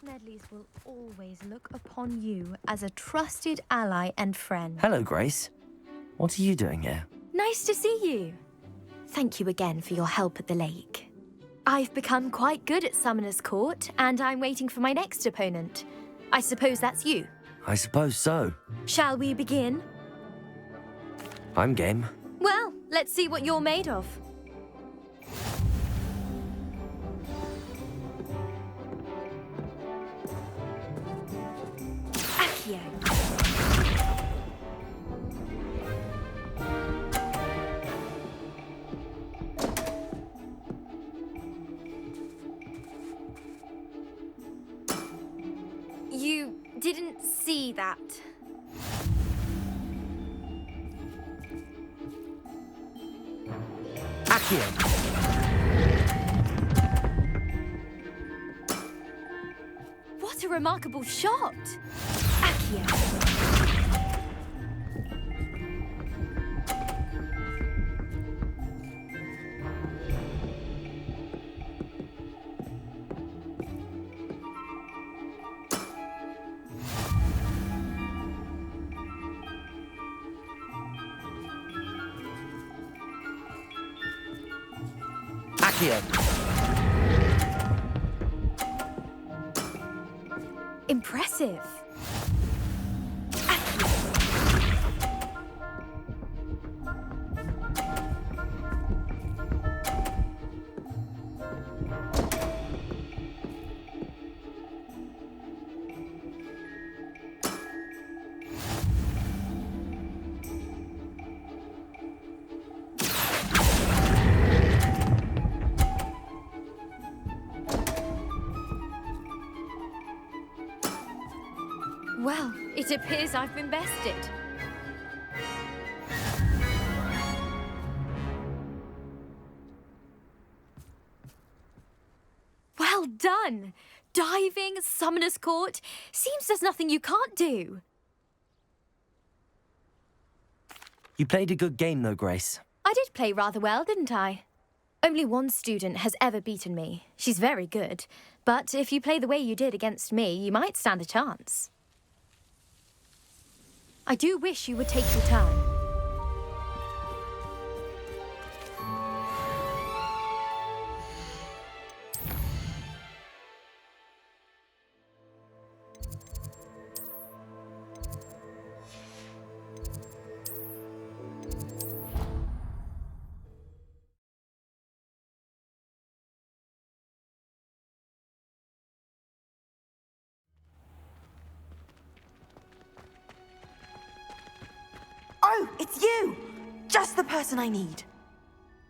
Smedleys will always look upon you as a trusted ally and friend. Hello, Grace. What are you doing here? Nice to see you. Thank you again for your help at the lake. I've become quite good at Summoner's Court, and I'm waiting for my next opponent. I suppose that's you. I suppose so. Shall we begin? I'm game. Well, let's see what you're made of. Accio. You didn't see that. Accio. What a remarkable shot! Accio. Accio. Impressive. Well, it appears I've been bested. Well done! Diving, Summoner's Court. Seems there's nothing you can't do. You played a good game, though, Grace. I did play rather well, didn't I? Only one student has ever beaten me. She's very good. But if you play the way you did against me, you might stand a chance. I do wish you would take your turn. Oh, it's you! Just the person I need.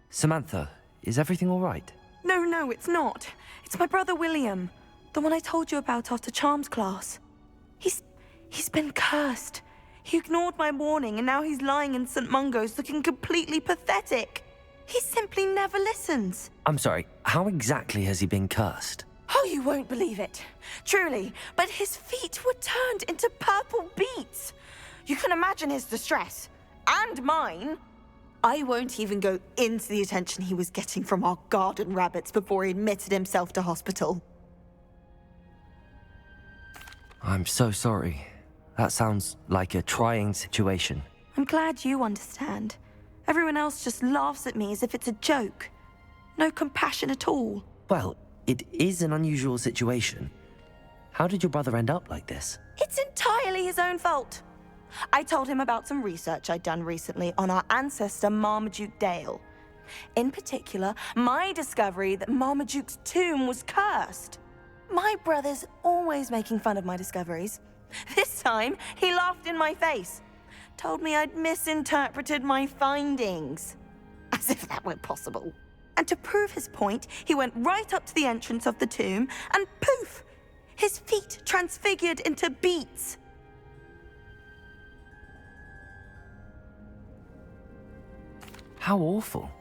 Samantha, is everything all right? No, it's not. It's my brother William. The one I told you about after Charms class. He's been cursed. He ignored my warning and now he's lying in St. Mungo's looking completely pathetic. He simply never listens. I'm sorry, how exactly has he been cursed? Oh, you won't believe it. Truly, but his feet were turned into purple beets. You can imagine his distress. And mine. I won't even go into the attention he was getting from our garden rabbits before he admitted himself to hospital. I'm so sorry. That sounds like a trying situation. I'm glad you understand. Everyone else just laughs at me as if it's a joke. No compassion at all. Well, it is an unusual situation. How did your brother end up like this? It's entirely his own fault. I told him about some research I'd done recently on our ancestor Marmaduke Dale. In particular, my discovery that Marmaduke's tomb was cursed. My brother's always making fun of my discoveries. This time, he laughed in my face. Told me I'd misinterpreted my findings. As if that were possible. And to prove his point, he went right up to the entrance of the tomb and poof! His feet transfigured into beets. How awful.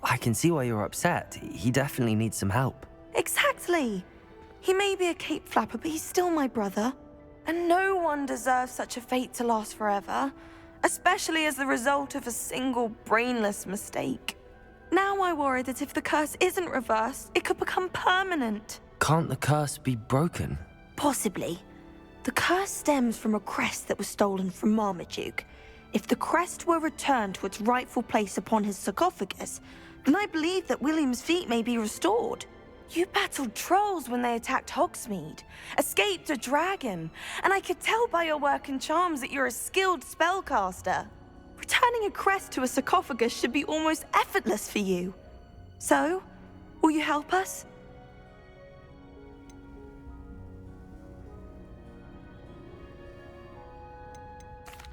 I can see why you're upset. He definitely needs some help. Exactly. He may be a cape flapper, but he's still my brother. And no one deserves such a fate to last forever, especially as the result of a single brainless mistake. Now I worry that if the curse isn't reversed, it could become permanent. Can't the curse be broken? Possibly. The curse stems from a crest that was stolen from Marmaduke. If the crest were returned to its rightful place upon his sarcophagus, then I believe that William's feet may be restored. You battled trolls when they attacked Hogsmeade, escaped a dragon, and I could tell by your work and charms that you're a skilled spellcaster. Returning a crest to a sarcophagus should be almost effortless for you. So, will you help us?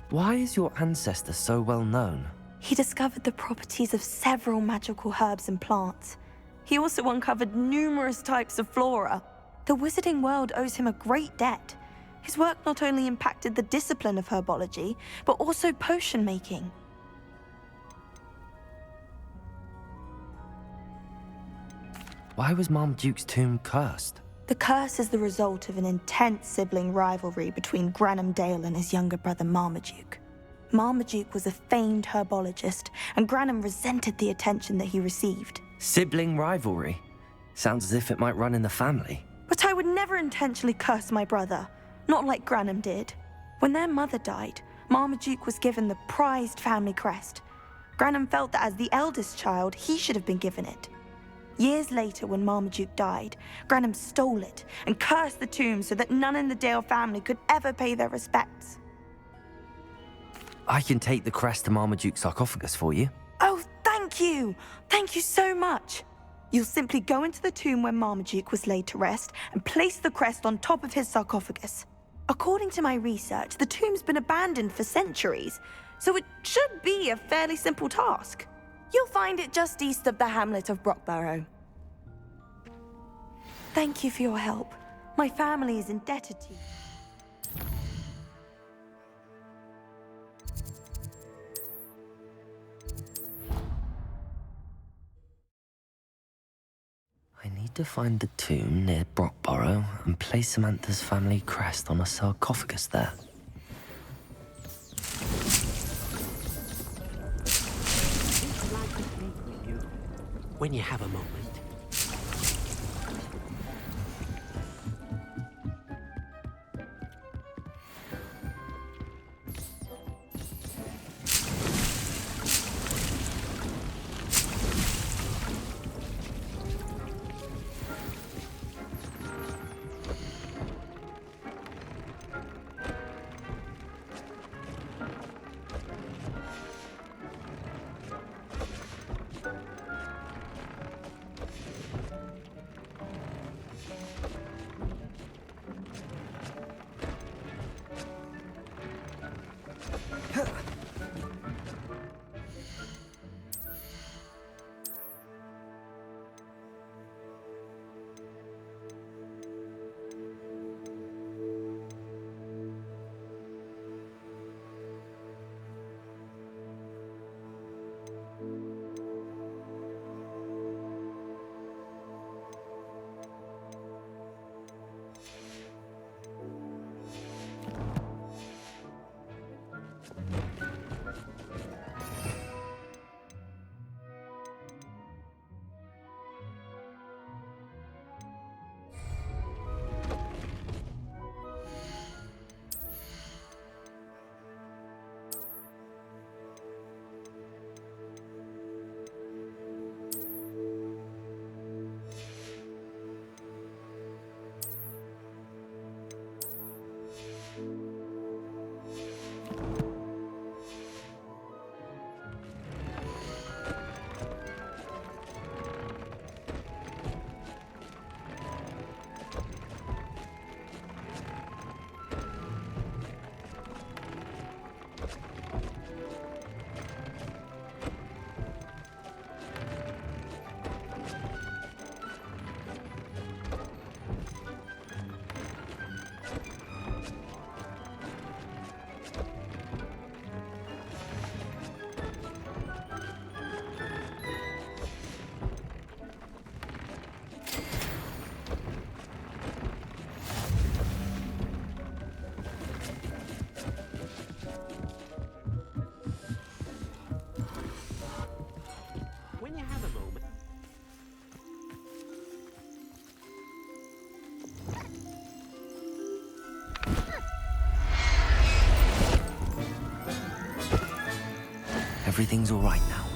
Why is your ancestor so well known? He discovered the properties of several magical herbs and plants. He also uncovered numerous types of flora. The wizarding world owes him a great debt. His work not only impacted the discipline of herbology, but also potion making. Why was Marmaduke's tomb cursed? The curse is the result of an intense sibling rivalry between Granham Dale and his younger brother Marmaduke. Marmaduke was a famed herbologist, and Granham resented the attention that he received. Sibling rivalry? Sounds as if it might run in the family. But I would never intentionally curse my brother, not like Granham did. When their mother died, Marmaduke was given the prized family crest. Granham felt that as the eldest child, he should have been given it. Years later, when Marmaduke died, Granham stole it and cursed the tomb so that none in the Dale family could ever pay their respects. I can take the crest to Marmaduke's sarcophagus for you. Oh, thank you! Thank you so much! You'll simply go into the tomb where Marmaduke was laid to rest and place the crest on top of his sarcophagus. According to my research, the tomb's been abandoned for centuries, so it should be a fairly simple task. You'll find it just east of the hamlet of Brockborough. Thank you for your help. My family is indebted to you. I need to find the tomb near Brockborough and place Samantha's family crest on a sarcophagus there. When you have a moment. everything's all right now.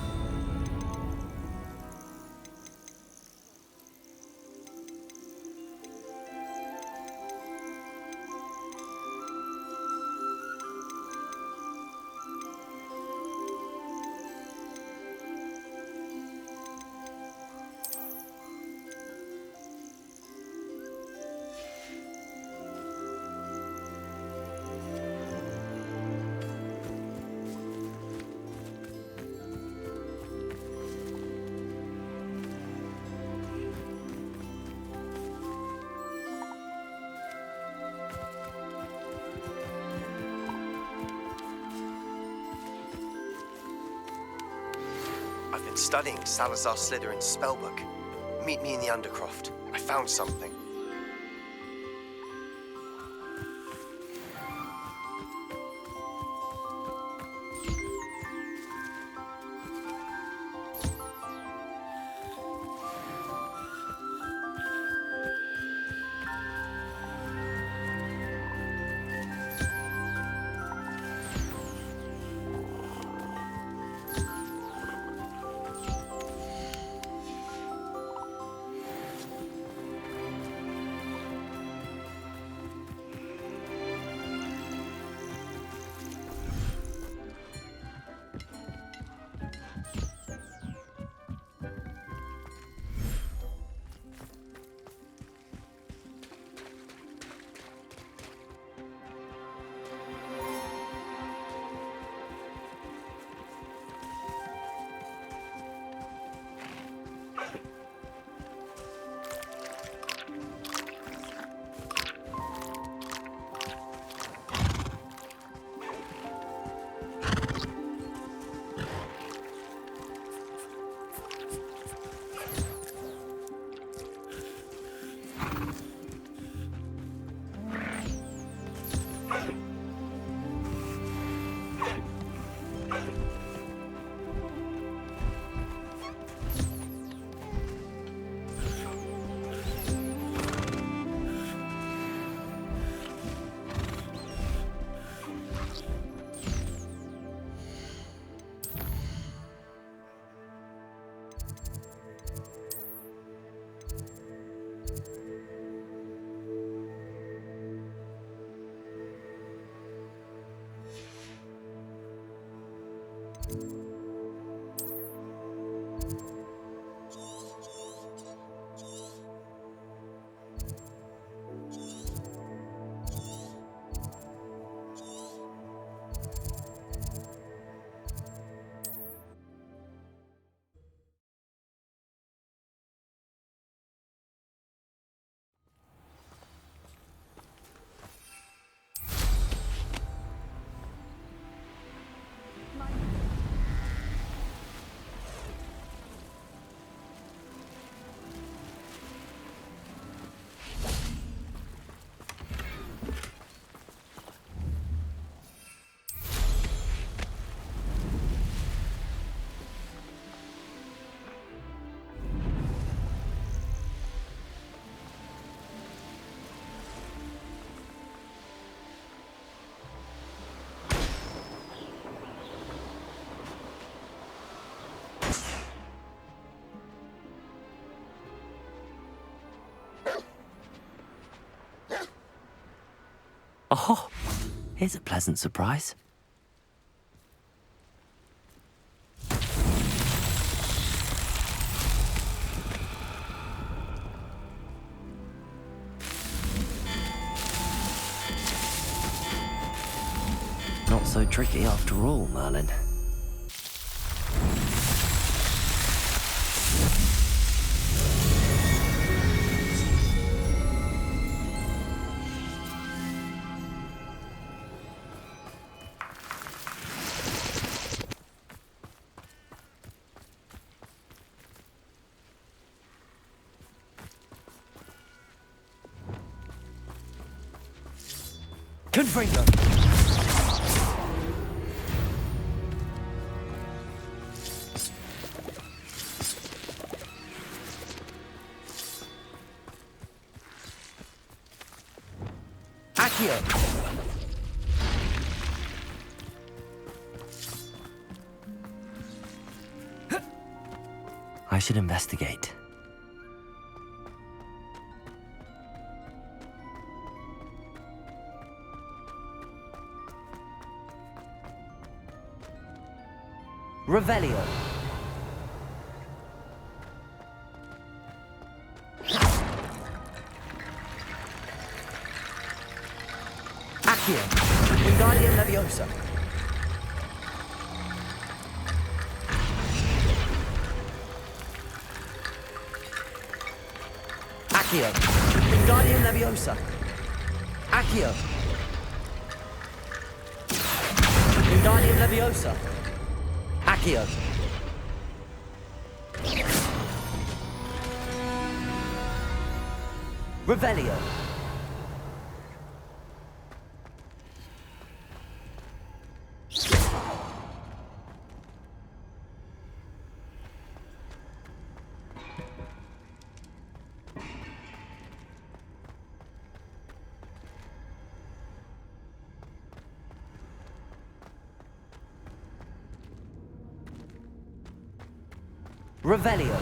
I've been studying Salazar Slytherin's spellbook. Meet me in the Undercroft. I found something. Oh, here's a pleasant surprise. Not so tricky after all, Merlin. Confringo! Accio! should investigate. Revelio. Accio. Wingardium Leviosa. Accio. Wingardium Leviosa. Accio. Wingardium Leviosa. Accio. Revelio. Revelio.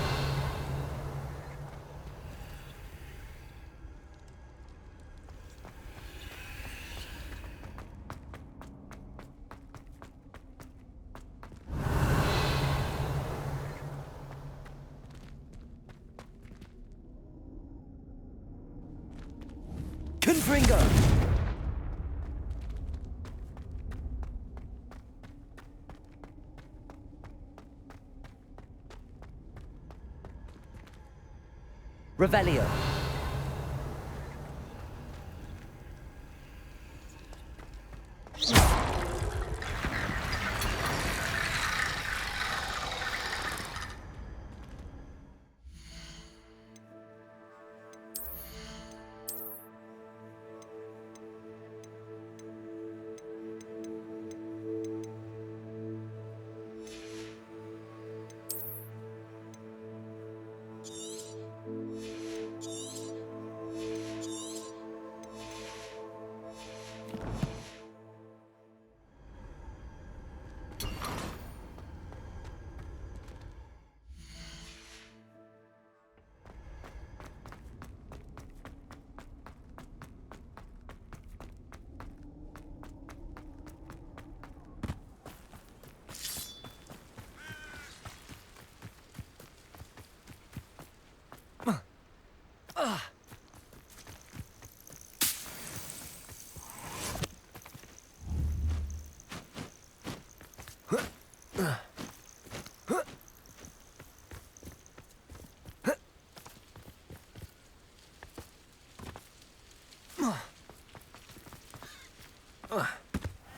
Confringo. Revelio.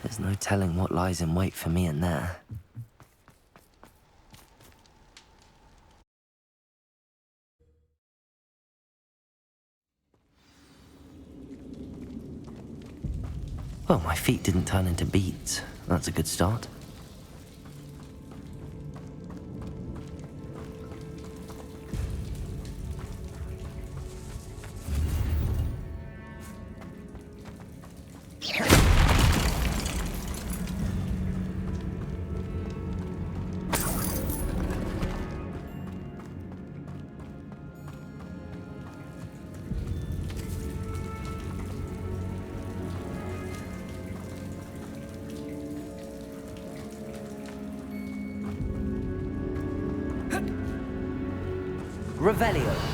There's no telling what lies in wait for me in there. Well, my feet didn't turn into beads. That's a good start. Revelio.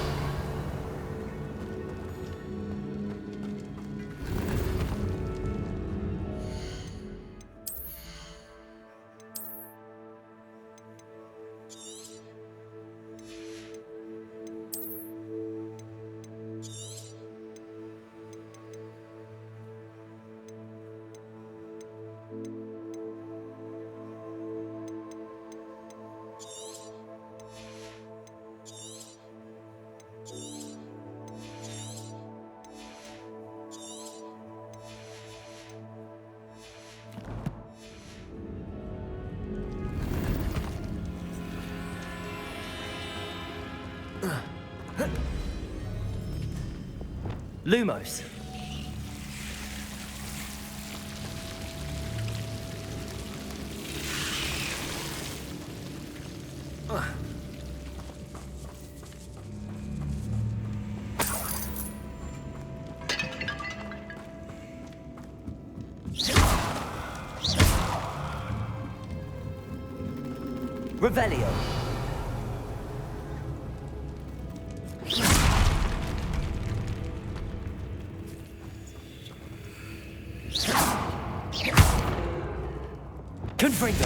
Lumos. Revelio. Confringo.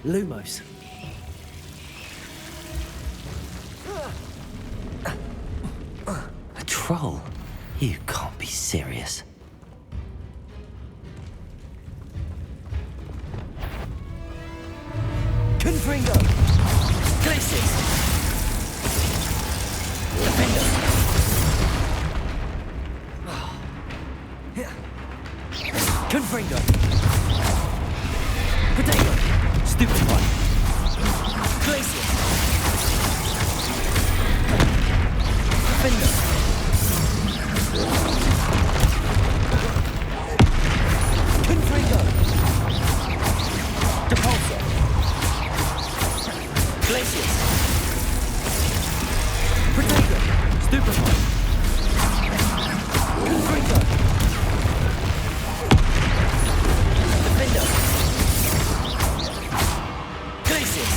Lumos. A troll? You can't be serious. Confringo. Glacis. Defender. Confringo. Potato. Stupid one. Glacius. Defender. Confringo. Depulso. Glacius. Potato. Stupid one. Confringo. Defender. Glacius.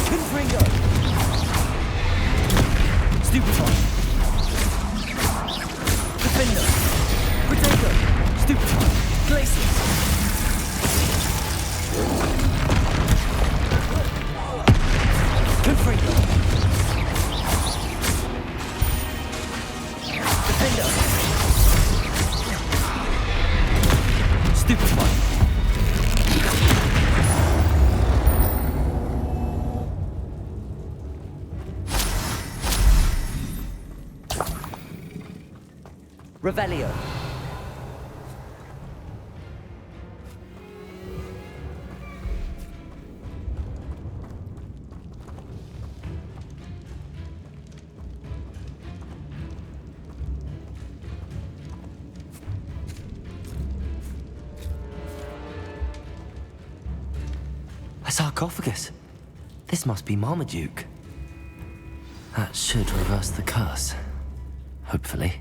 Confringo. Stupid one. Defender. Potato. Stupid one. Glacius. Confringo. Defender. Stupid one. Revelio. A sarcophagus. This must be Marmaduke. That should reverse the curse. Hopefully.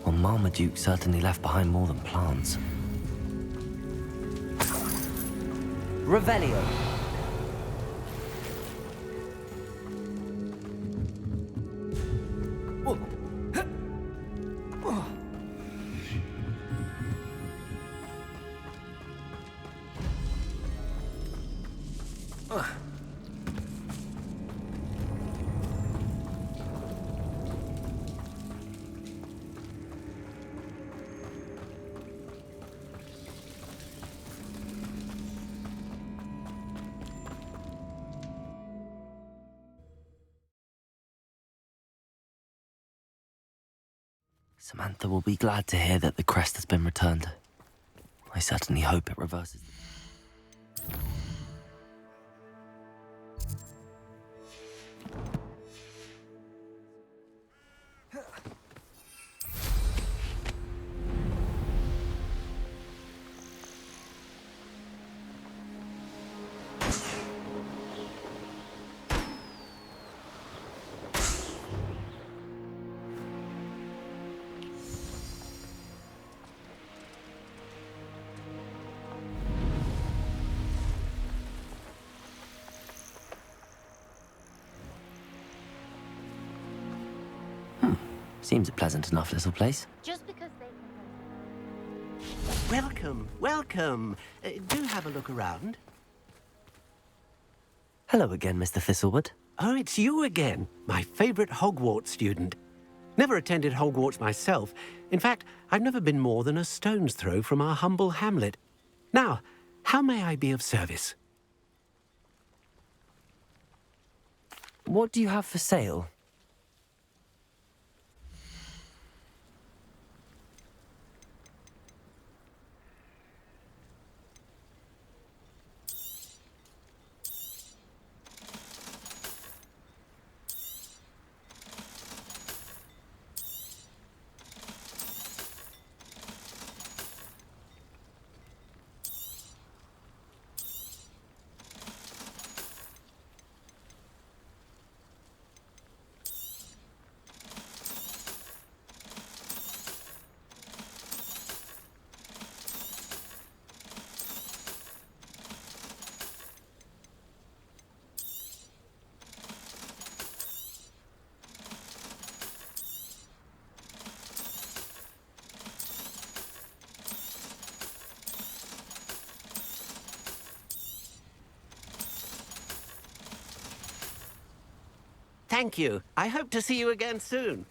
Well, Marmaduke certainly left behind more than plants. Revelio. Samantha will be glad to hear that the crest has been returned. I certainly hope it reverses. Seems a pleasant enough little place. Just because they Welcome, welcome. Do have a look around. Hello again, Mr. Thistlewood. Oh, it's you again, my favorite Hogwarts student. Never attended Hogwarts myself. In fact, I've never been more than a stone's throw from our humble hamlet. Now, how may I be of service? What do you have for sale? Thank you. I hope to see you again soon.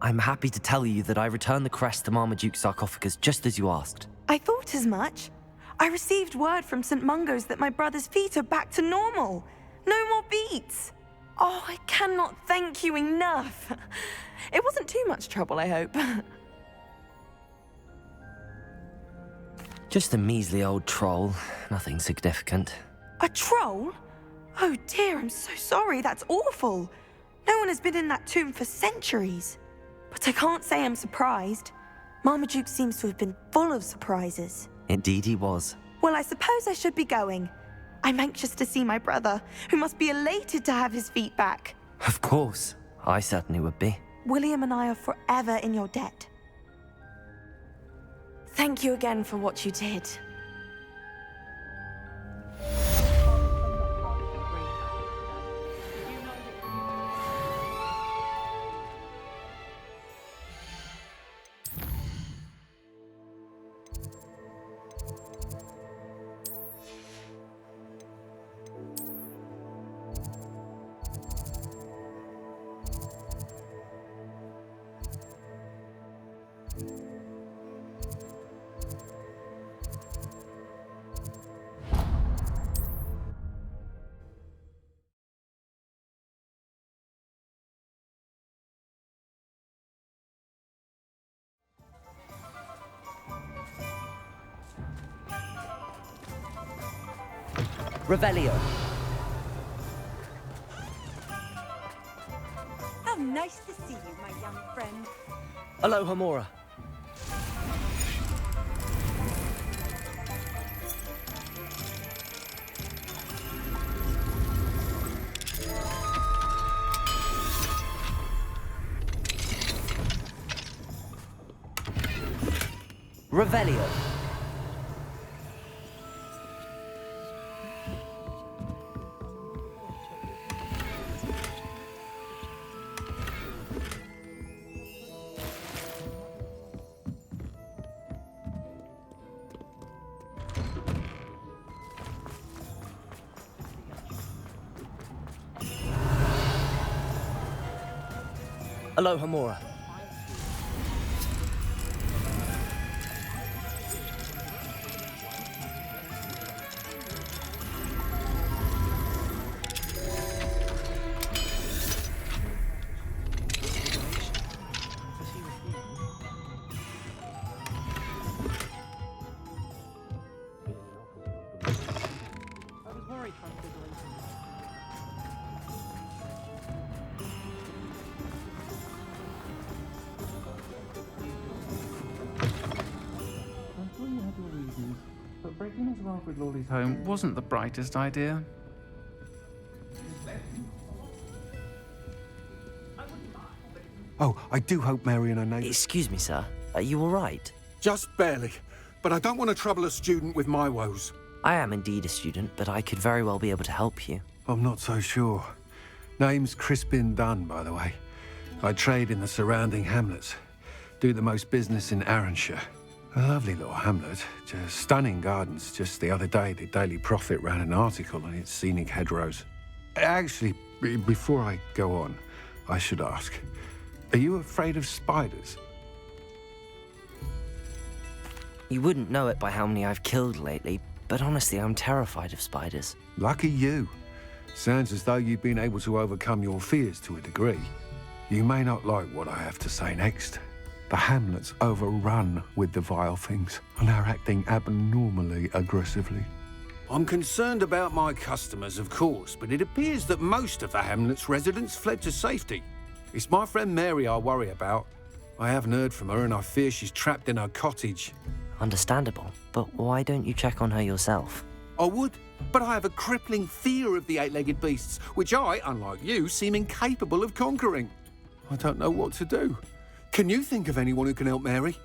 I'm happy to tell you that I returned the crest to Marmaduke's sarcophagus just as you asked. I thought as much. I received word from St. Mungo's that my brother's feet are back to normal. No more beats. Oh, I cannot thank you enough. It wasn't too much trouble, I hope. Just a measly old troll, nothing significant. A troll? Oh dear, I'm so sorry. That's awful. No one has been in that tomb for centuries. But I can't say I'm surprised. Marmaduke seems to have been full of surprises. Indeed he was. Well, I suppose I should be going. I'm anxious to see my brother, who must be elated to have his feet back. Of course, I certainly would be. William and I are forever in your debt. Thank you again for what you did. Revelio. How nice to see you, my young friend. Aloha Mora. Revelio. Aloha Mora. Sacred Lolly's home wasn't the brightest idea. Oh, I do hope Mary and her neighbours... Excuse me, sir. Are you all right? Just barely. But I don't want to trouble a student with my woes. I am indeed a student, but I could very well be able to help you. I'm not so sure. Name's Crispin Dunn, by the way. I trade in the surrounding hamlets. Do the most business in Arranshire. A lovely little hamlet. Just stunning gardens. Just the other day, the Daily Prophet ran an article on its scenic hedgerows. Actually, before I go on, I should ask, are you afraid of spiders? You wouldn't know it by how many I've killed lately, but honestly, I'm terrified of spiders. Lucky you. Sounds as though you've been able to overcome your fears to a degree. You may not like what I have to say next. The hamlet's overrun with the vile things, and they're acting abnormally aggressively. I'm concerned about my customers, of course, but it appears that most of the hamlet's residents fled to safety. It's my friend Mary I worry about. I haven't heard from her, and I fear she's trapped in her cottage. Understandable, but why don't you check on her yourself? I would, but I have a crippling fear of the eight-legged beasts, which I, unlike you, seem incapable of conquering. I don't know what to do. Can you think of anyone who can help Mary?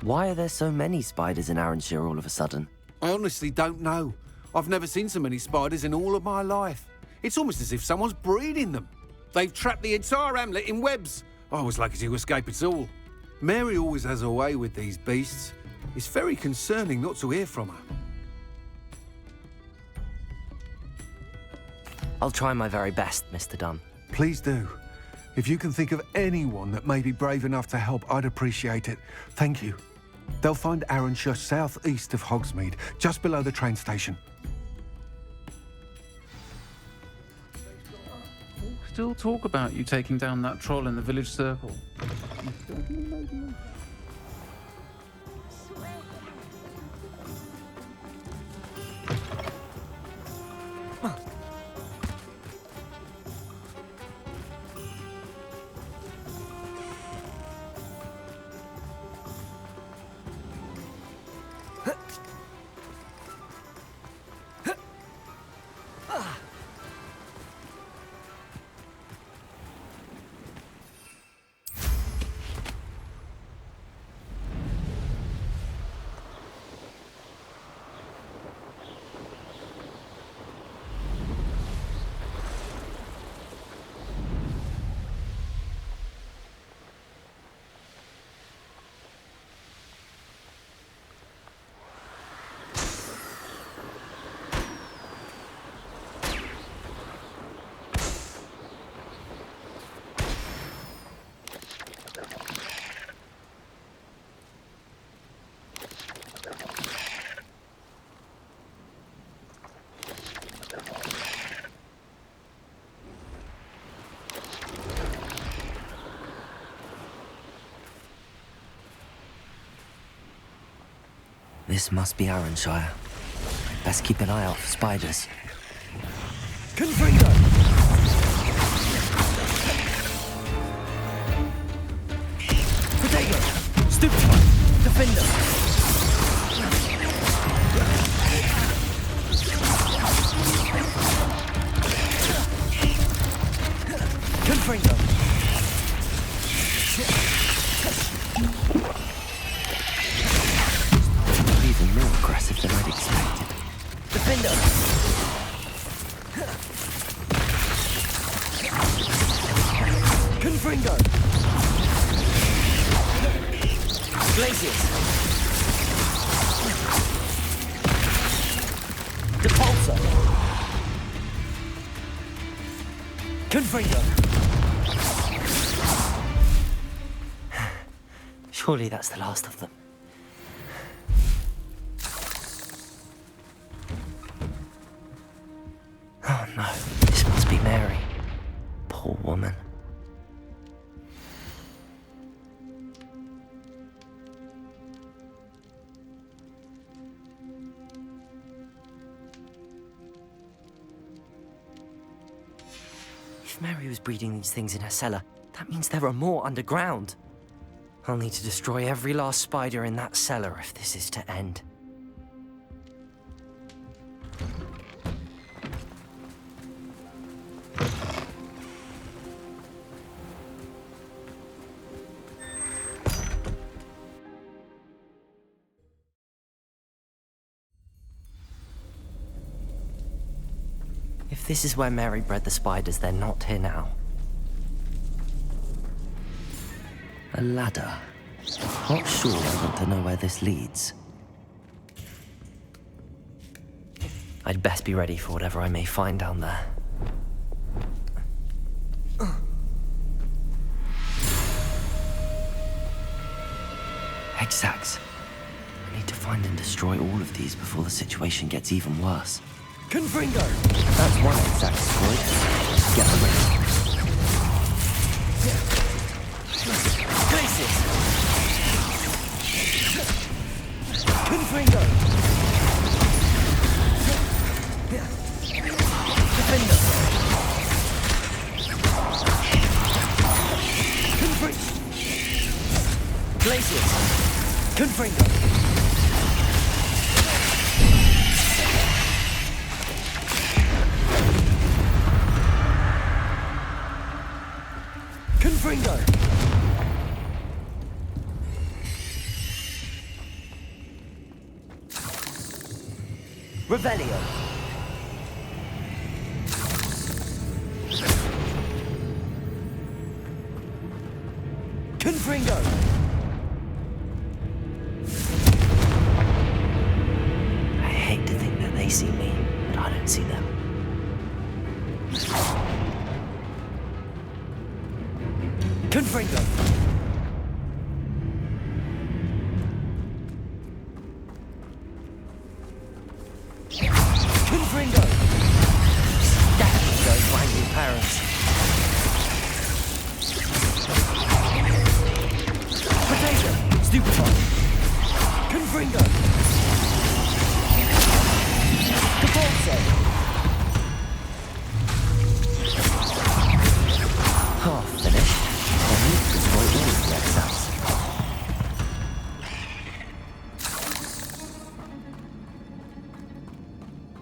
Why are there so many spiders in Arranshire all of a sudden? I honestly don't know. I've never seen so many spiders in all of my life. It's almost as if someone's breeding them. They've trapped the entire hamlet in webs. I was lucky to escape it all. Mary always has a way with these beasts. It's very concerning not to hear from her. I'll try my very best, Mr. Dunn. Please do. If you can think of anyone that may be brave enough to help, I'd appreciate it. Thank you. They'll find Arranshire southeast of Hogsmeade, just below the train station. Still talk about you taking down that troll in the village circle. This must be Arranshire. Best keep an eye out for spiders. Confringo! Protego! Stupefy! Defender! Confringo! Even more aggressive than I'd expected. Defender! Confringo! Glaciers! Depulsor! Confringo! Surely that's the last of them. Oh no, this must be Mary. Poor woman. If Mary was breeding these things in her cellar, that means there are more underground. I'll need to destroy every last spider in that cellar if this is to end. If this is where Mary bred the spiders, they're not here now. A ladder. Not sure I want to know where this leads. I'd best be ready for whatever I may find down there. Egg sacs. I need to find and destroy all of these before the situation gets even worse. Confringo! That's one egg sac destroyed. Get the rest. Glacius! Confringo! Defender! Glacius! Confringo! Confringo! Revelio! Confringo! I hate to think that they see me, but I don't see them. Confringo! Confringo! Definitely go find your parents. Potato! Stupefy! Confringo! Capalso! Half finished. I need to destroy all of the egg sacs.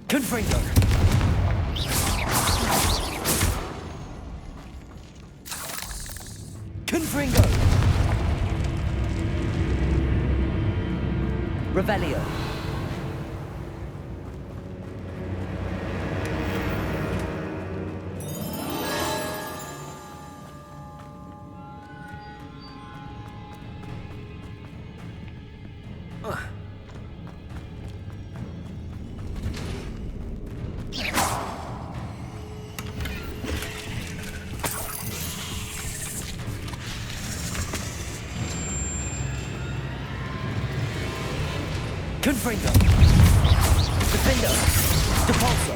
Confringo! Confringo! Revelio! Confringo! Defender! Depulso!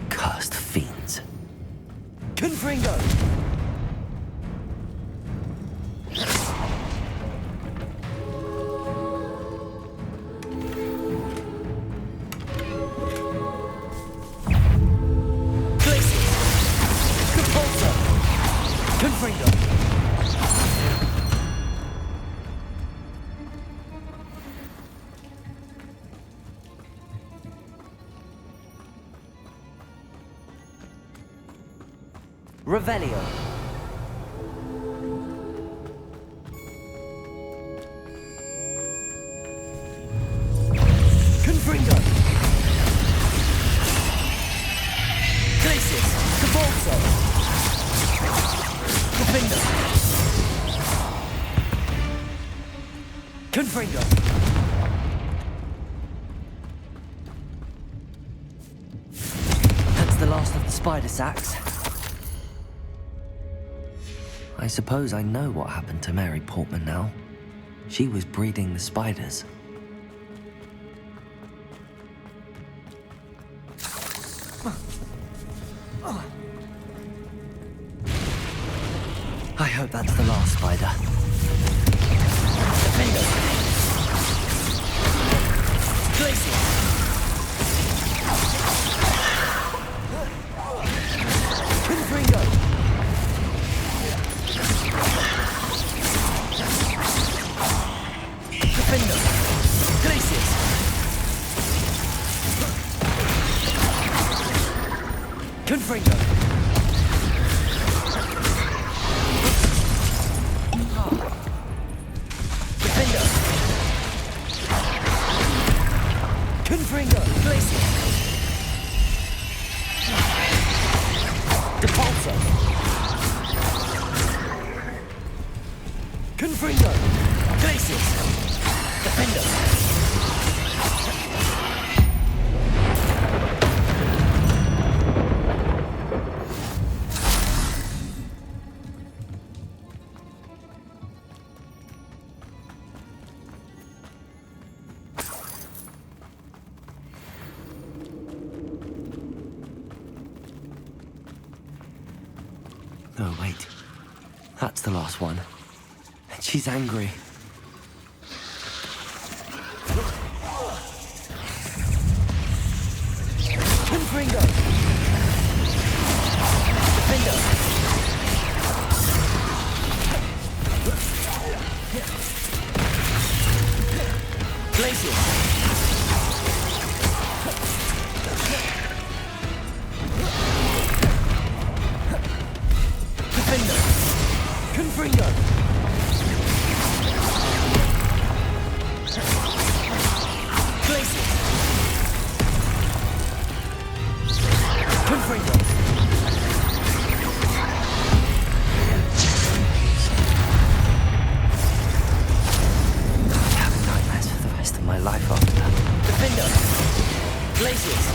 Cursed fiends. Confringo! Confringo! Revelio! Confringo! Glacius! Capalso! Defender! Confringo! That's the last of the spider sacs. I suppose I know what happened to Mary Portman now. She was breeding the spiders. I hope that's the last spider. Defender! Glacius! Confringo. Defender. Confringo. Glacier. Depulso. Confringo. Glacius. Defender. Oh, wait. That's the last one. And she's angry. Confringo. Defender. Glacier. Defender. Confringo. Glacier. Confringo. Having nightmares for the rest of my life after that. Defender. Glaciers.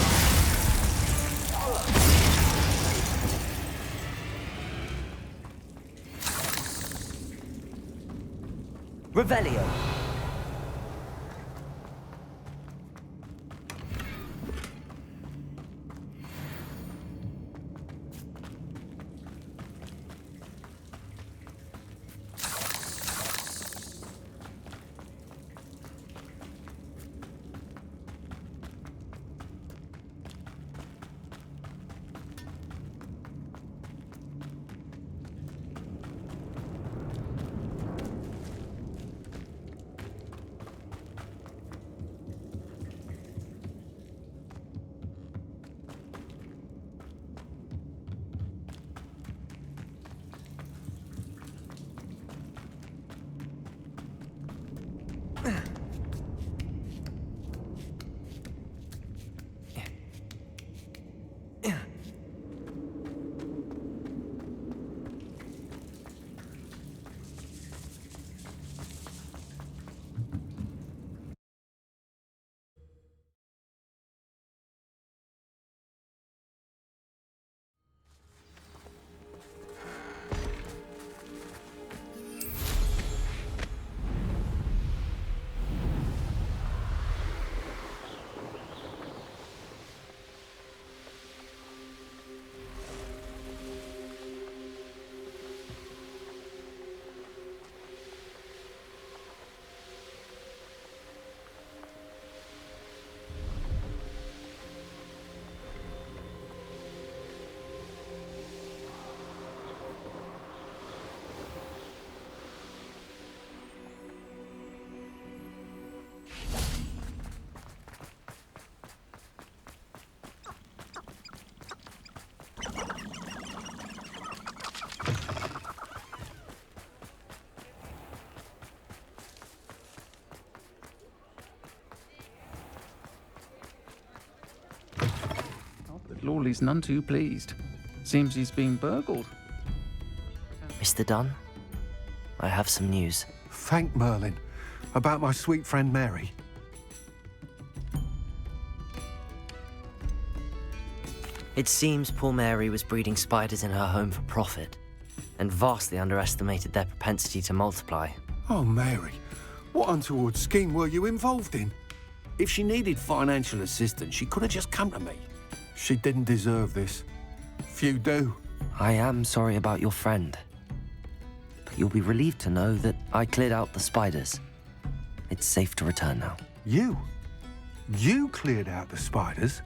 Revelio. Lawley's none too pleased. Seems he's being burgled. Mr. Dunn, I have some news. Thank Merlin. About my sweet friend Mary. It seems poor Mary was breeding spiders in her home for profit, and vastly underestimated their propensity to multiply. Oh, Mary, what untoward scheme were you involved in? If she needed financial assistance, she could have just come to me. She didn't deserve this. Few do. I am sorry about your friend, but you'll be relieved to know that I cleared out the spiders. It's safe to return now. You? You cleared out the spiders?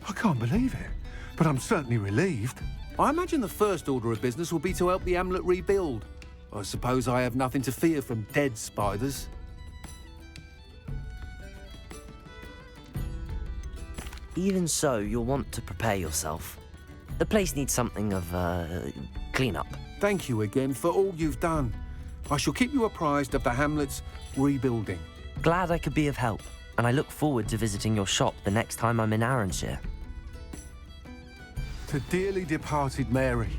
I can't believe it, but I'm certainly relieved. I imagine the first order of business will be to help the amulet rebuild. I suppose I have nothing to fear from dead spiders. Even so, you'll want to prepare yourself. The place needs something of, clean-up. Thank you again for all you've done. I shall keep you apprised of the hamlet's rebuilding. Glad I could be of help, and I look forward to visiting your shop the next time I'm in Arranshire. To dearly departed Mary.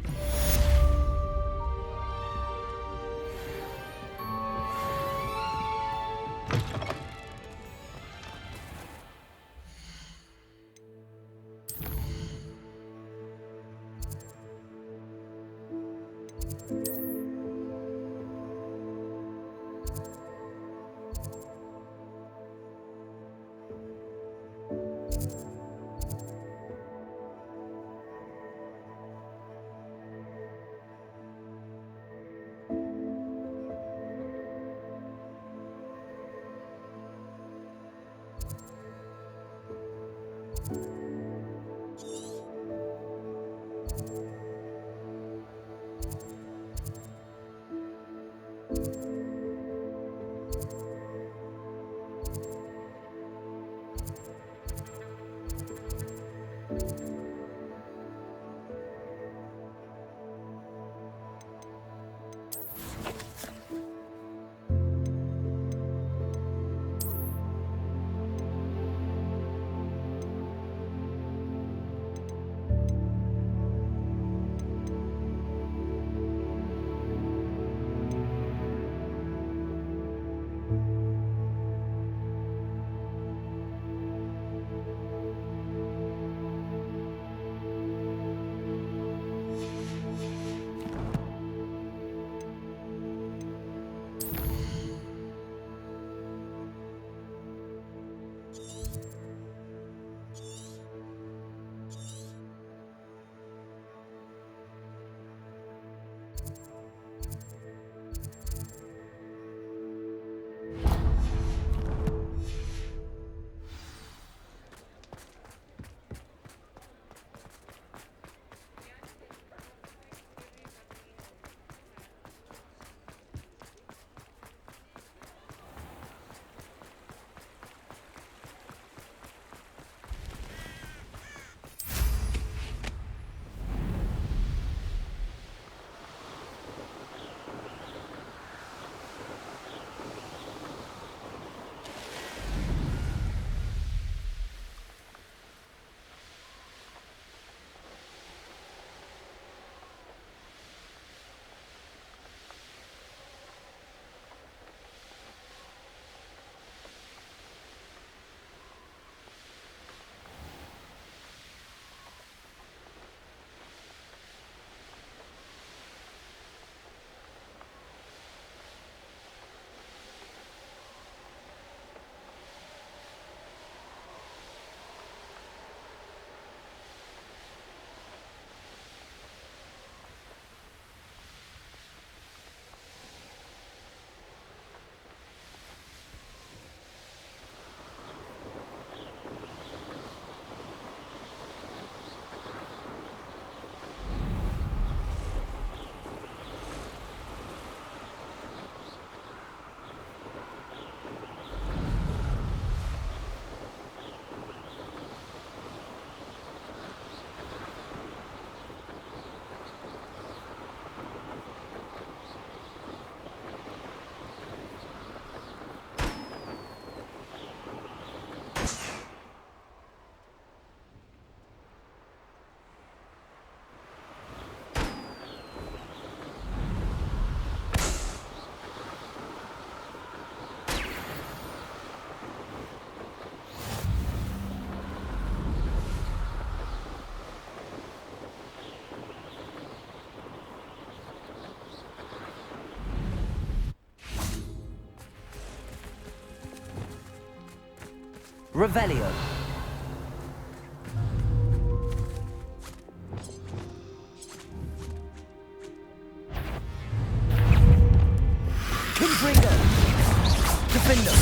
Revelio. Confringo. Defendo.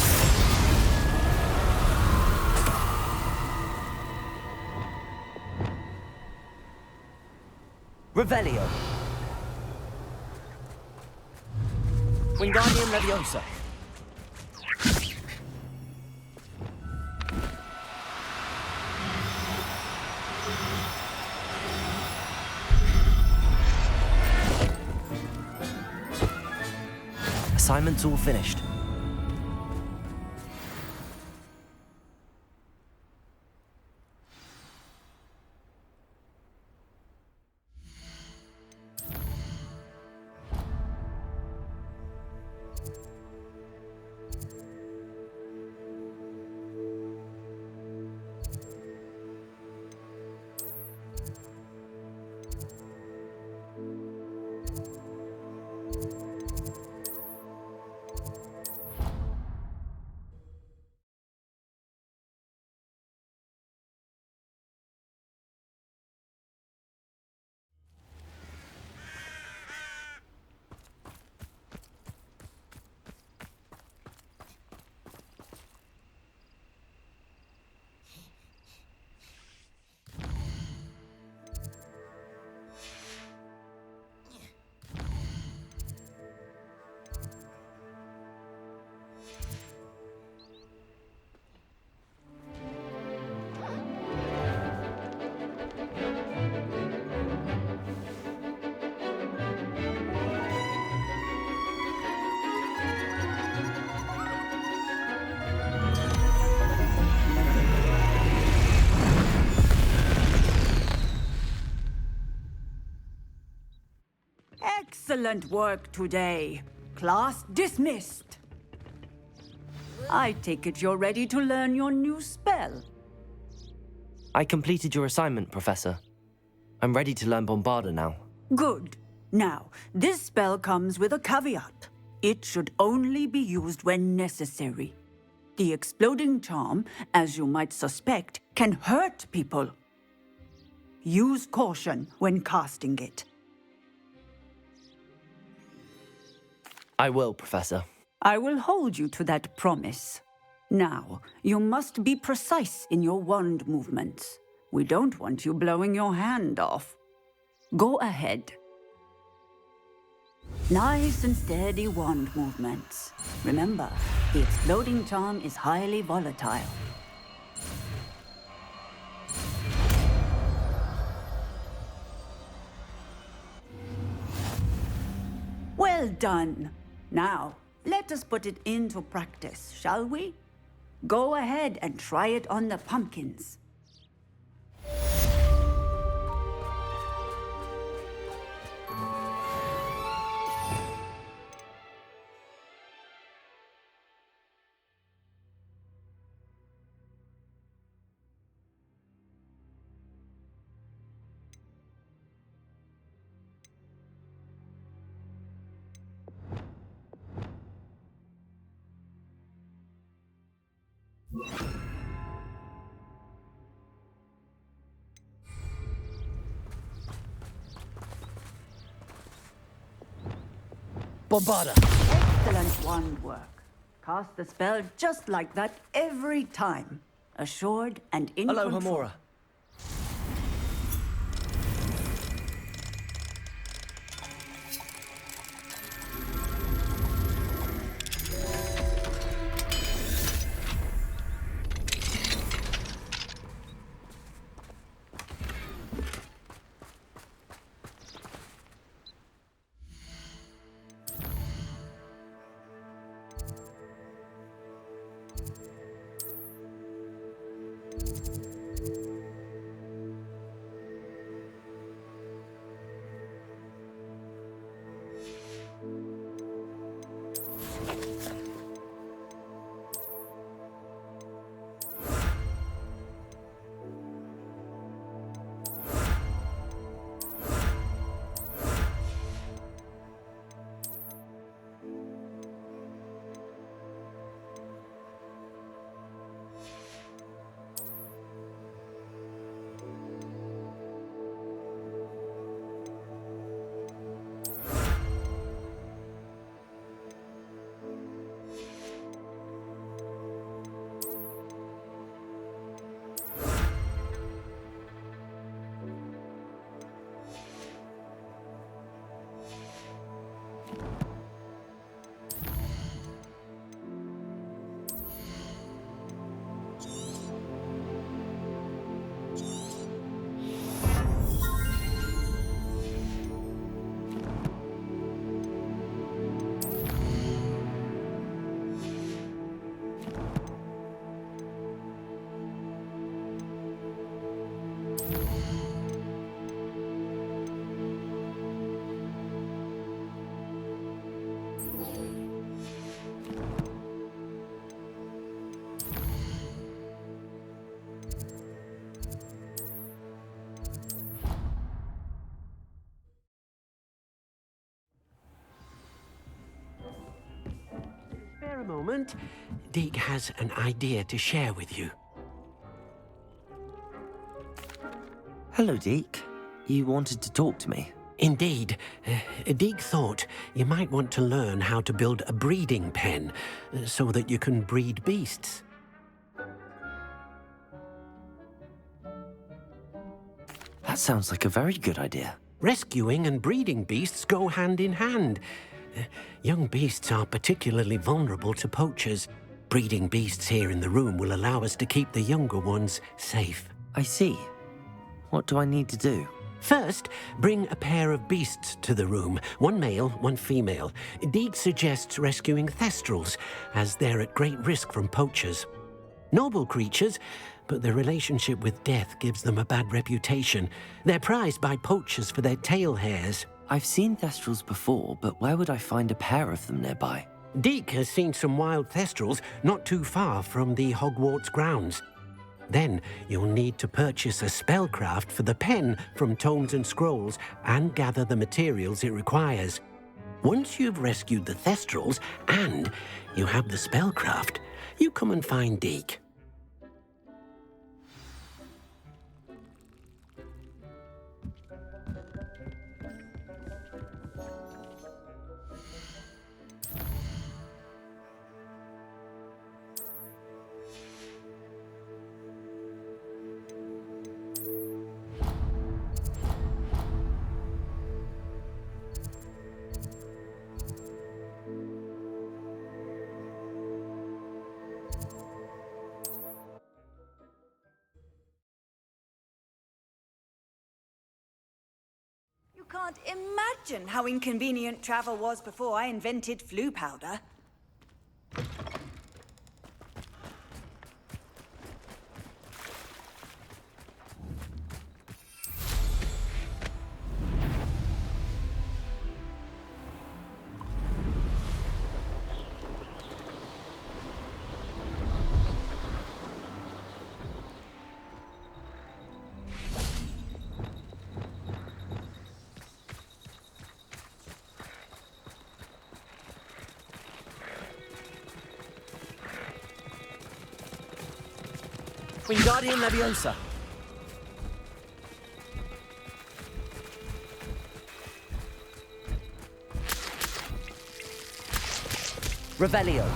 Revelio. Wingardium Leviosa. assignment's all finished. Excellent work today. Class dismissed. I take it you're ready to learn your new spell. I completed your assignment, Professor. I'm ready to learn Bombarda now. Good. Now, this spell comes with a caveat. It should only be used when necessary. The exploding charm, as you might suspect, can hurt people. Use caution when casting it. I will, Professor. I will hold you to that promise. Now, you must be precise in your wand movements. We don't want you blowing your hand off. Go ahead. Nice and steady wand movements. Remember, the exploding charm is highly volatile. Well done. Now, let us put it into practice, shall we? Go ahead and try it on the pumpkins. Bombarda! Excellent wand work. Cast the spell just like that every time. Assured and in Hello, control. Hamura. moment. Deke has an idea to share with you. Hello, Deke. You wanted to talk to me? Indeed. Deke thought you might want to learn how to build a breeding pen so that you can breed beasts. That sounds like a very good idea. Rescuing and breeding beasts go hand in hand. Young beasts are particularly vulnerable to poachers. Breeding beasts here in the room will allow us to keep the younger ones safe. I see. What do I need to do? First, bring a pair of beasts to the room. One male, one female. Deke suggests rescuing thestrals, as they're at great risk from poachers. Noble creatures, but their relationship with death gives them a bad reputation. They're prized by poachers for their tail hairs. I've seen thestrals before, but where would I find a pair of them nearby? Deke has seen some wild thestrals not too far from the Hogwarts grounds. Then you'll need to purchase a spellcraft for the pen from Tomes and Scrolls and gather the materials it requires. Once you've rescued the thestrals and you have the spellcraft, you come and find Deke. You can't imagine how inconvenient travel was before I invented flu powder. Wingardium Leviosa. Revelio.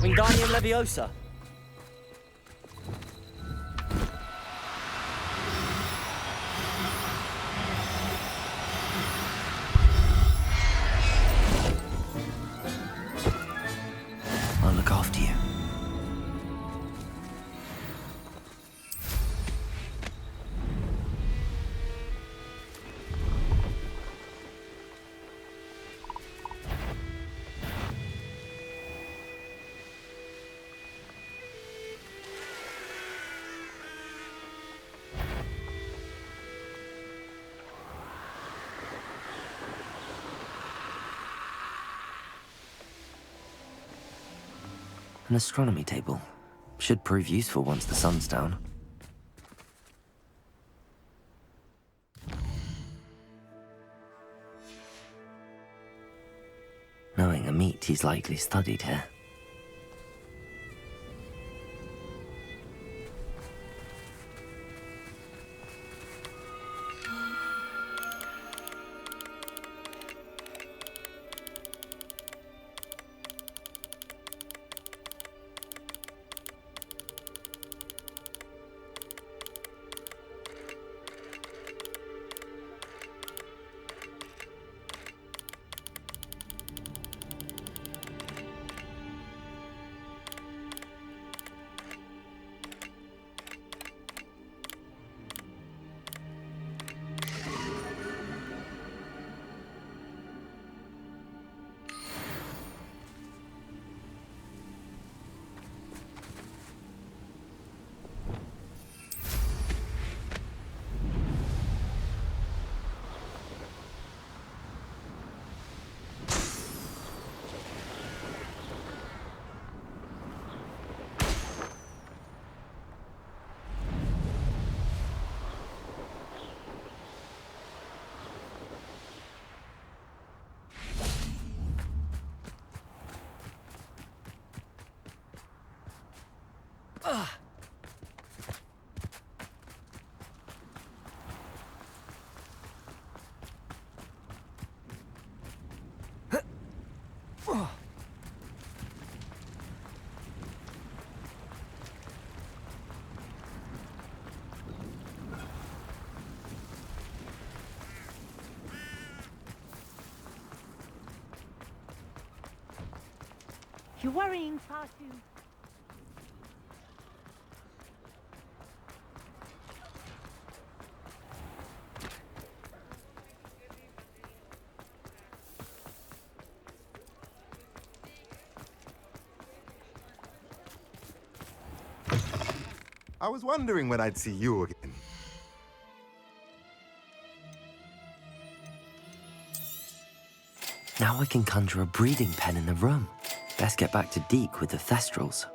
Wingardium Leviosa. I'll look after you. An astronomy table. Should prove useful once the sun's down. Knowing a meat he's likely studied here. You're worrying far too. I was wondering when I'd see you again. Now I can conjure a breeding pen in the room. Best get back to Deke with the Thestrals.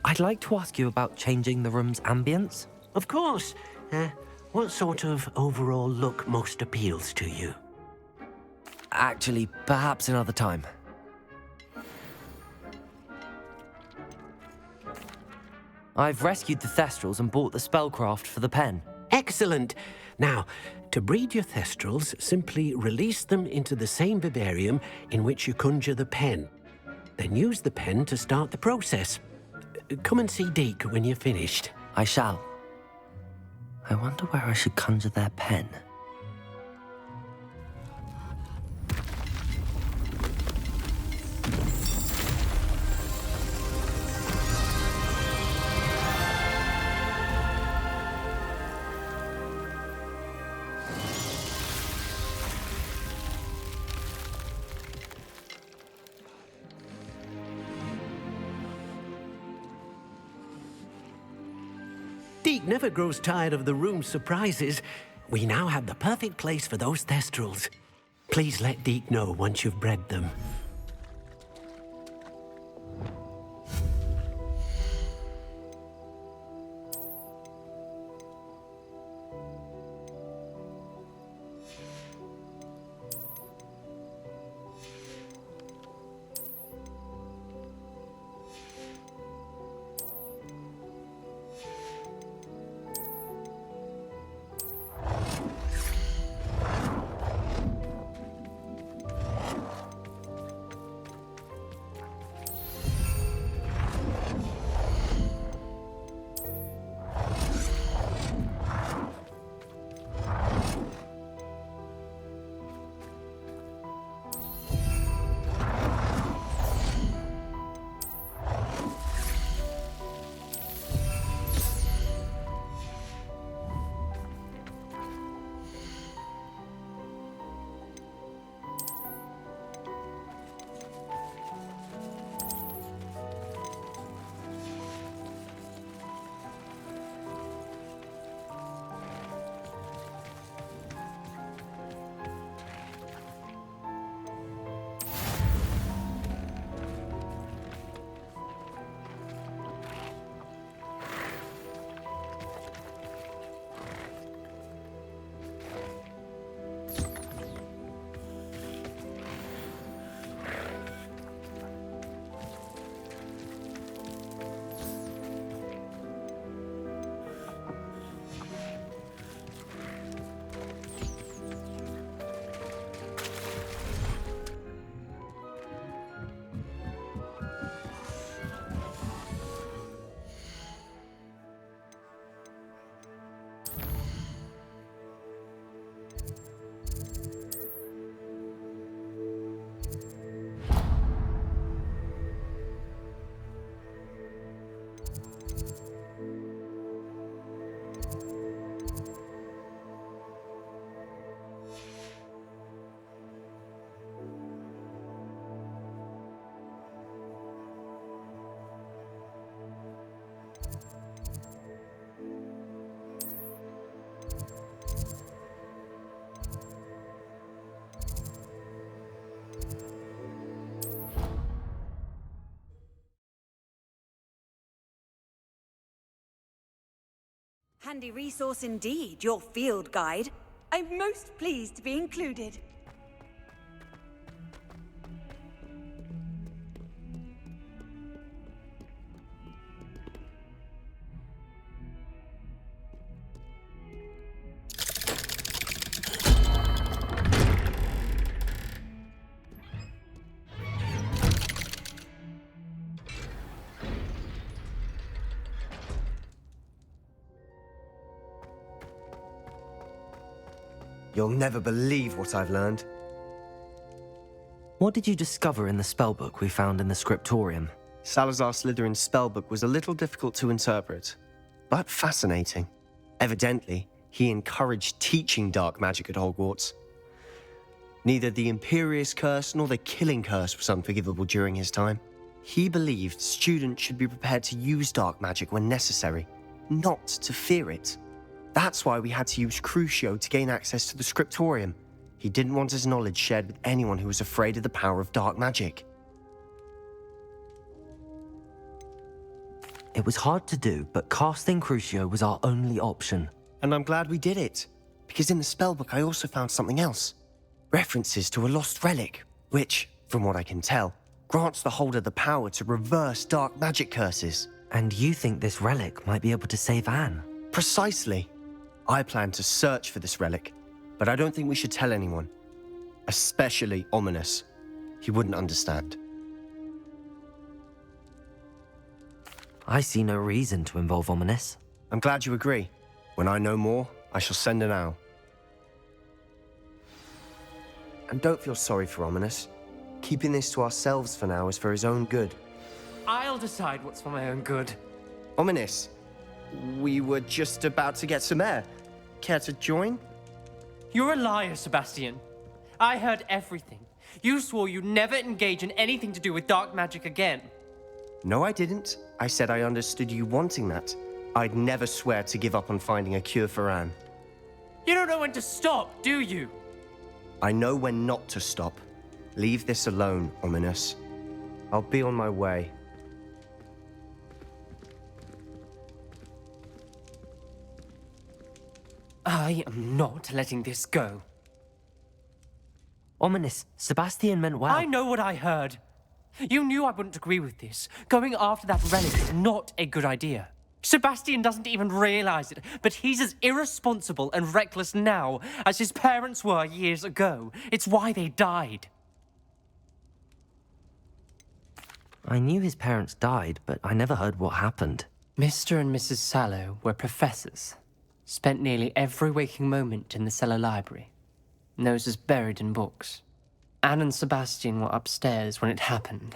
I'd like to ask you about changing the room's ambience. Of course. What sort of overall look most appeals to you? Actually, perhaps another time. I've rescued the Thestrals and bought the spellcraft for the pen. Excellent. Now, to breed your Thestrals, simply release them into the same vivarium in which you conjure the pen. Then use the pen to start the process. Come and see Deke when you're finished. I shall. I wonder where I should conjure their pen. Deke never grows tired of the room's surprises. We now have the perfect place for those Thestrals. Please let Deke know once you've bred them. Handy resource indeed, your field guide. I'm most pleased to be included. You'll never believe what I've learned. What did you discover in the spellbook we found in the scriptorium? Salazar Slytherin's spellbook was a little difficult to interpret, but fascinating. Evidently, he encouraged teaching dark magic at Hogwarts. Neither the Imperious Curse nor the Killing Curse was unforgivable during his time. He believed students should be prepared to use dark magic when necessary, not to fear it. That's why we had to use Crucio to gain access to the scriptorium. He didn't want his knowledge shared with anyone who was afraid of the power of dark magic. It was hard to do, but casting Crucio was our only option. And I'm glad we did it, because in the spellbook I also found something else. References to a lost relic, which, from what I can tell, grants the holder the power to reverse dark magic curses. And you think this relic might be able to save Anne? Precisely. I plan to search for this relic, but I don't think we should tell anyone. Especially Ominous. He wouldn't understand. I see no reason to involve Ominous. I'm glad you agree. When I know more, I shall send an owl. And don't feel sorry for Ominous. Keeping this to ourselves for now is for his own good. I'll decide what's for my own good. Ominous, we were just about to get some air. Care to join? You're a liar, Sebastian. I heard everything. You swore you'd never engage in anything to do with dark magic again. No, I didn't. I said I understood you wanting that. I'd never swear to give up on finding a cure for Anne. You don't know when to stop, do you? I know when not to stop. Leave this alone, Ominous. I'll be on my way. I am not letting this go. Ominous, Sebastian meant well. I know what I heard. You knew I wouldn't agree with this. Going after that relic is not a good idea. Sebastian doesn't even realize it, but he's as irresponsible and reckless now as his parents were years ago. It's why they died. I knew his parents died, but I never heard what happened. Mr. and Mrs. Sallow were professors. Spent nearly every waking moment in the cellar library. Noses buried in books. Anne and Sebastian were upstairs when it happened.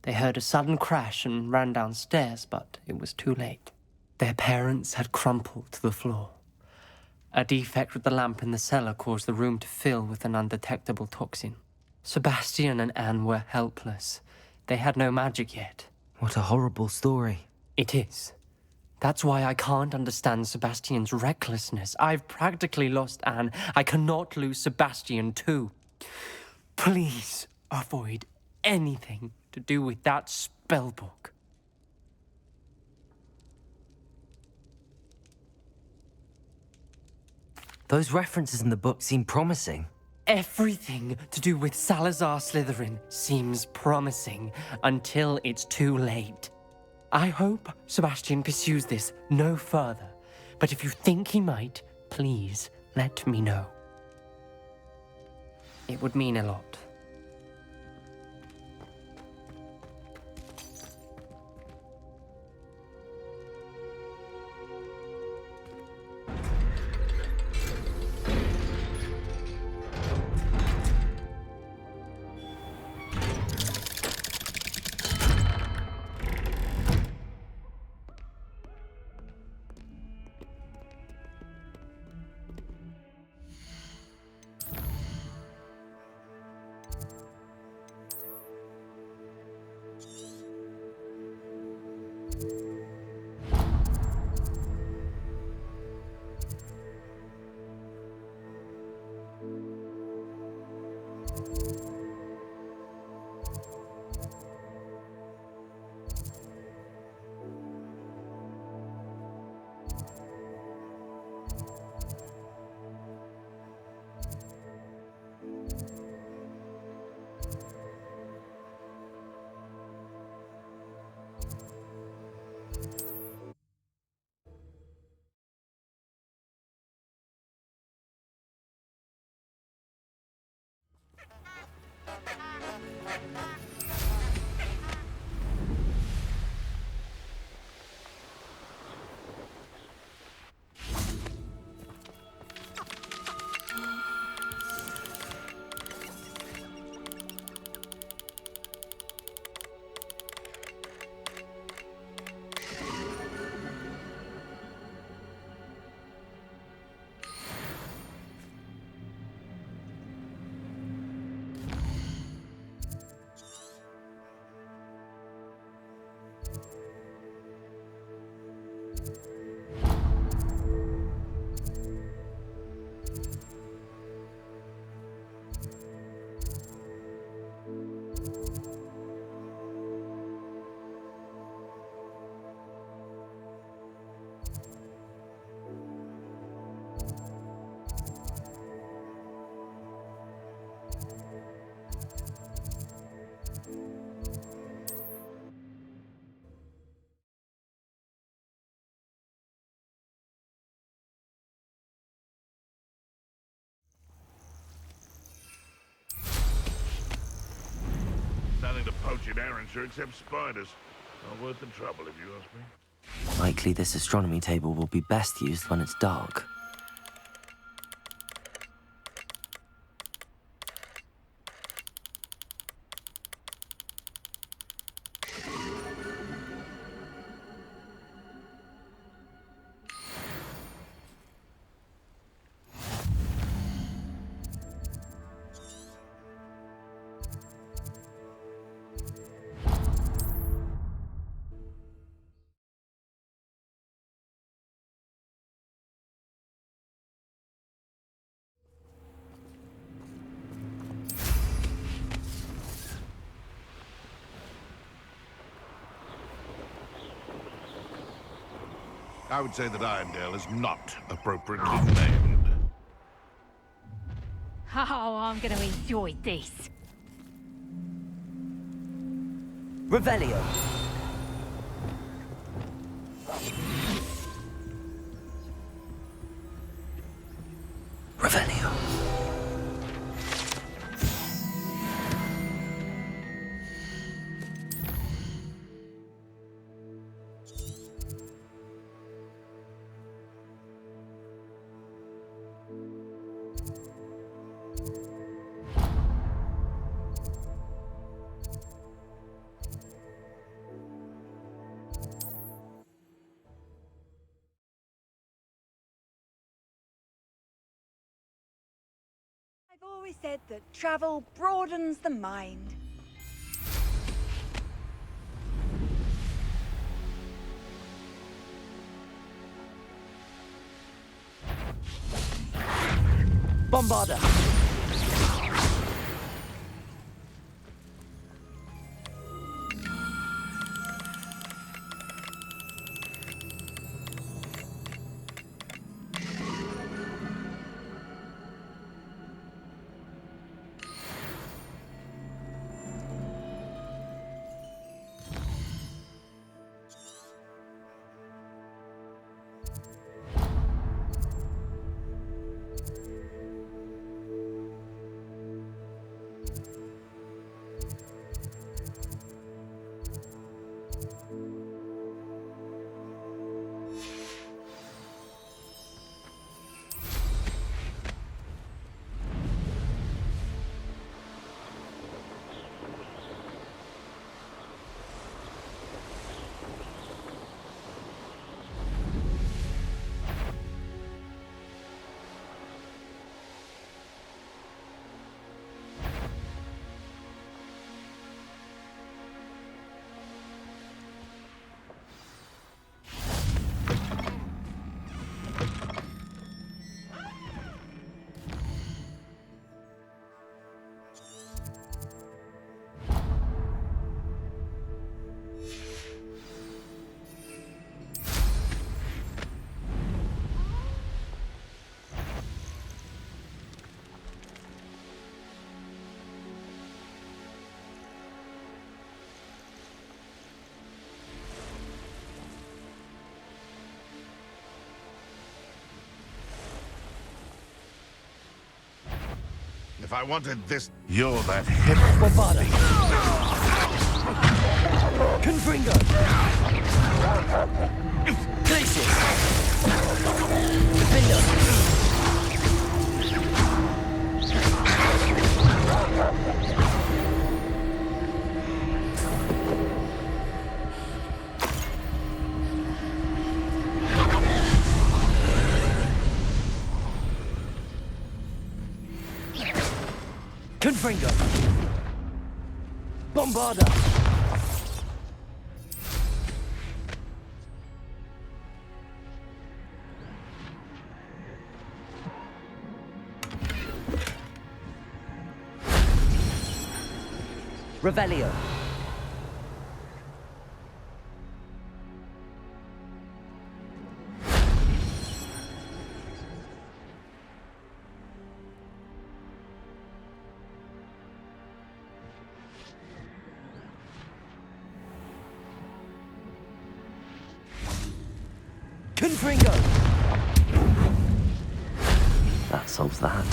They heard a sudden crash and ran downstairs, but it was too late. Their parents had crumpled to the floor. A defect with the lamp in the cellar caused the room to fill with an undetectable toxin. Sebastian and Anne were helpless. They had no magic yet. What a horrible story. It is. That's why I can't understand Sebastian's recklessness. I've practically lost Anne. I cannot lose Sebastian too. Please avoid anything to do with that spellbook. Those references in the book seem promising. Everything to do with Salazar Slytherin seems promising until it's too late. I hope Sebastian pursues this no further, but if you think he might, please let me know. It would mean a lot. Nothing to poach in Arrowshire except spiders. Not worth the trouble, if you ask me. Likely this astronomy table will be best used when it's dark. I would say that Irondale is not appropriately named. Oh, I'm going to enjoy this. Revelio. Revelio. I've always said that travel broadens the mind. Bombarda. if I wanted this. You're that hip. Bombarda. Confringo. Glacius. Defender. Confringo. Bombarda. Revelio. Confringo. That solves that.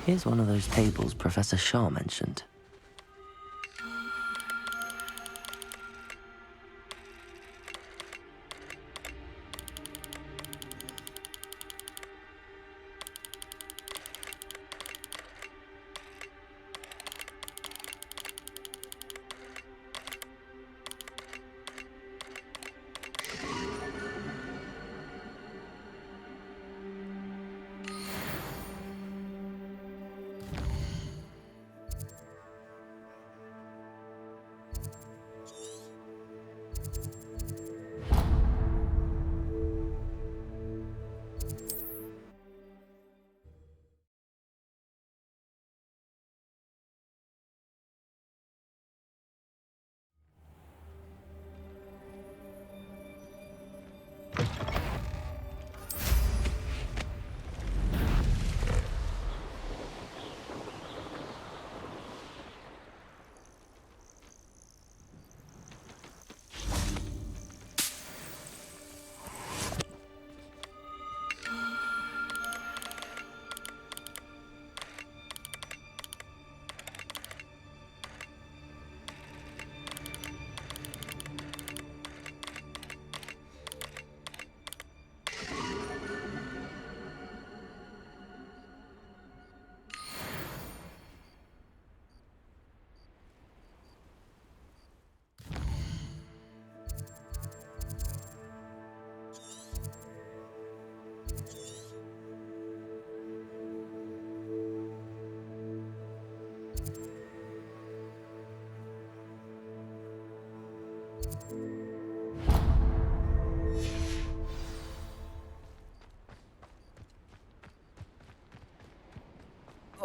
Here's one of those tables Professor Shah mentioned.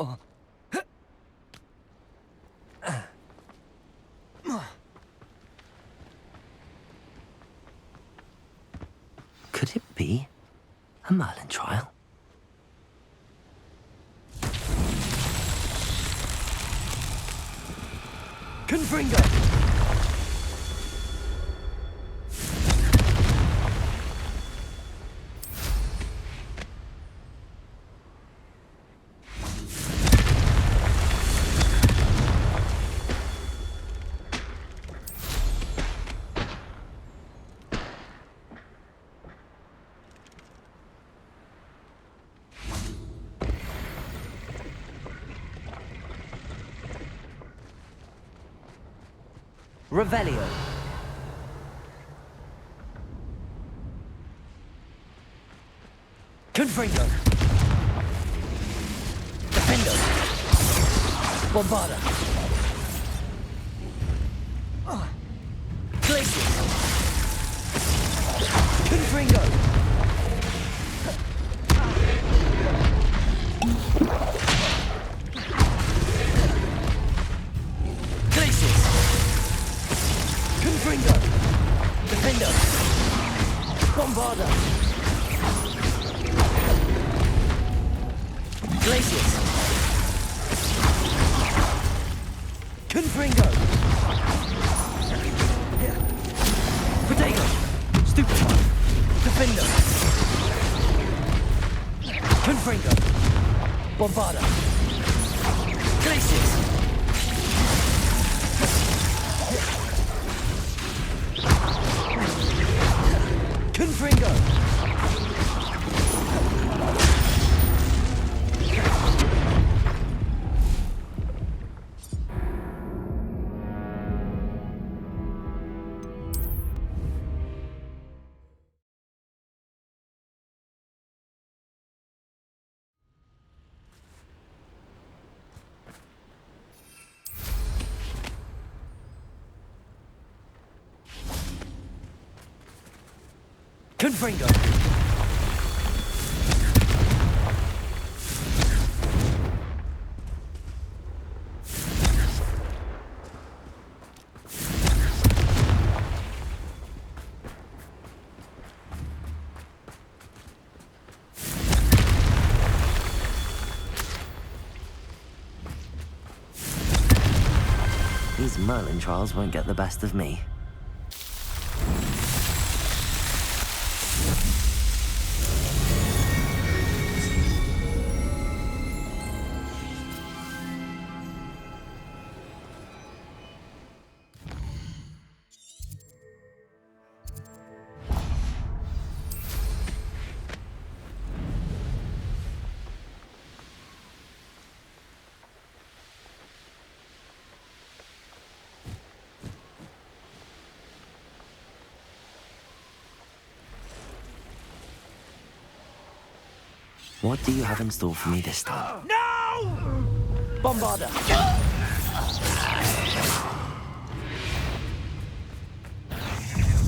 Oh. Could it be a Merlin trial? Confringo! Revelio. Confringo. Defendo. Bombarda. Glacius. Confringo. Glacius. Confringo. Defendo. Bombarda. Glacius. Confringo. Potato. Stupefy. Defender. Confringo. Bombarda. Glacius. Confringo. Confringo. These Merlin trials won't get the best of me. What do you have in store for me this time? No! Bombarda.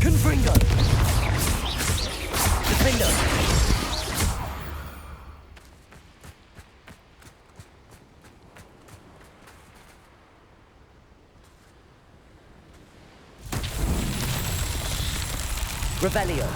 Confringo. Defender. Revelio.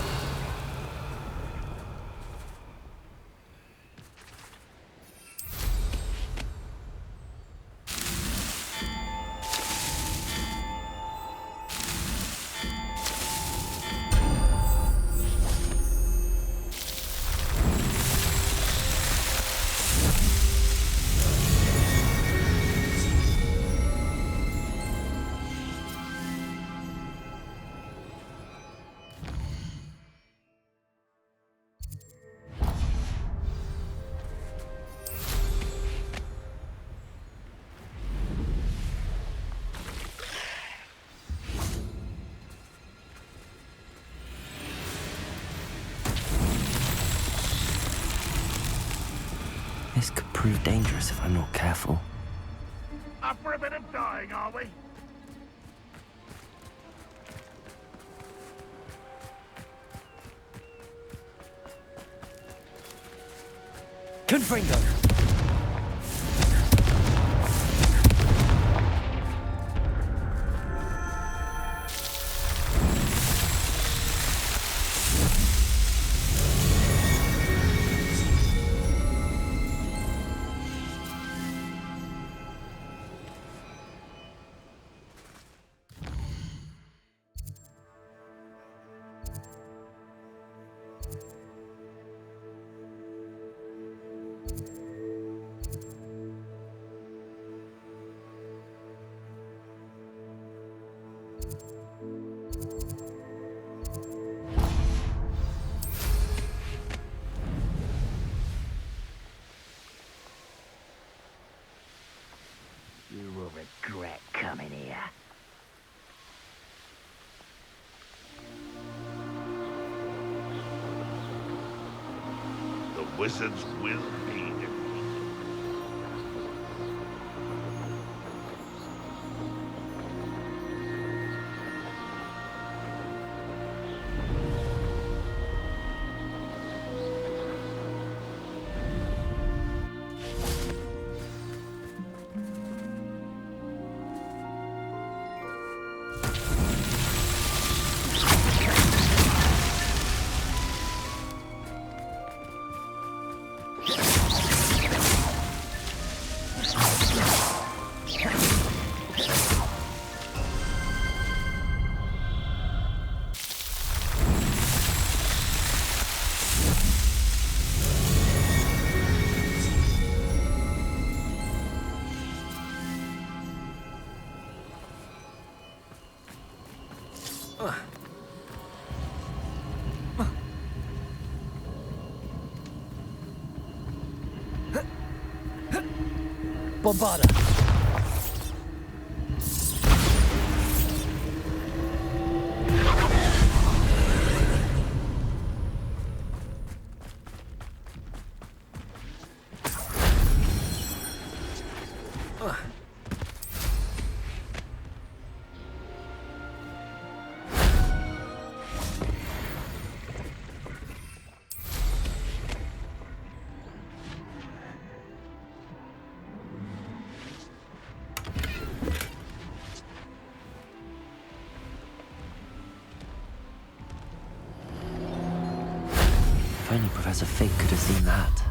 This could prove dangerous if I'm not careful. Up for a bit of dying, are we? Confringo. Wizards will be defeated. Bombarda. If only Professor Fig could have seen that.